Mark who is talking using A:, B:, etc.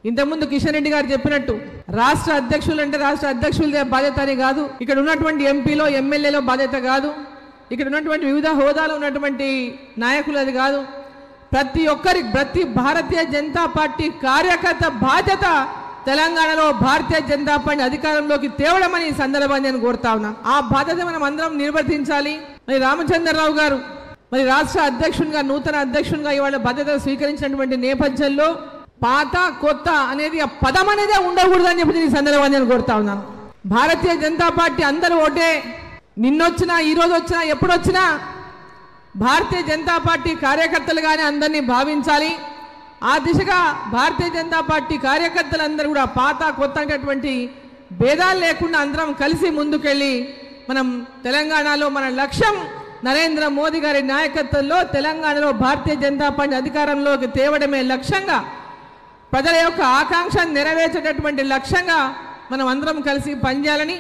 A: ఇంతకుముందు కిషన్ రెడ్డి గారు చెప్పినట్టు రాష్ట్ర అధ్యక్షులు అంటే రాష్ట్ర అధ్యక్షులదే బాధ్యత అని కాదు, ఇక్కడ ఉన్నటువంటి ఎంపీలో ఎమ్మెల్యేలో బాధ్యత కాదు, ఇక్కడ ఉన్నటువంటి వివిధ హోదాలో ఉన్నటువంటి నాయకులది కాదు, ప్రతి భారతీయ జనతా పార్టీ కార్యకర్త బాధ్యత తెలంగాణలో భారతీయ జనతా పార్టీ అధికారంలోకి తేవడమని ఈ సందర్భాన్ని నేను కోరుతా ఉన్నా. ఆ బాధ్యత మనం అందరం నిర్వర్తించాలి. మరి రామచంద్రరావు గారు మరి రాష్ట్ర అధ్యక్షునిగా నూతన అధ్యక్షునిగా ఇవాళ బాధ్యత స్వీకరించినటువంటి నేపథ్యంలో పాత కొత్త అనేది ఆ పదం అనేదే ఉండకూడదని చెప్పి ఈ సందర్భాన్ని నేను కోరుతా ఉన్నాను. భారతీయ జనతా పార్టీ అందరూ ఒకటే, నిన్నొచ్చినా ఈ రోజు వచ్చినా ఎప్పుడొచ్చినా భారతీయ జనతా పార్టీ కార్యకర్తలుగానే అందరినీ భావించాలి. ఆ దిశగా భారతీయ జనతా పార్టీ కార్యకర్తలందరూ కూడా పాత కొత్త అనేటువంటి భేదాలు లేకుండా అందరం కలిసి ముందుకెళ్ళి మనం తెలంగాణలో మన లక్ష్యం నరేంద్ర మోదీ గారి నాయకత్వంలో తెలంగాణలో భారతీయ జనతా పార్టీ అధికారంలోకి తేవడమే లక్ష్యంగా, ప్రజల యొక్క ఆకాంక్షను నెరవేర్చేటటువంటి లక్ష్యంగా మనం అందరం కలిసి పనిచేయాలని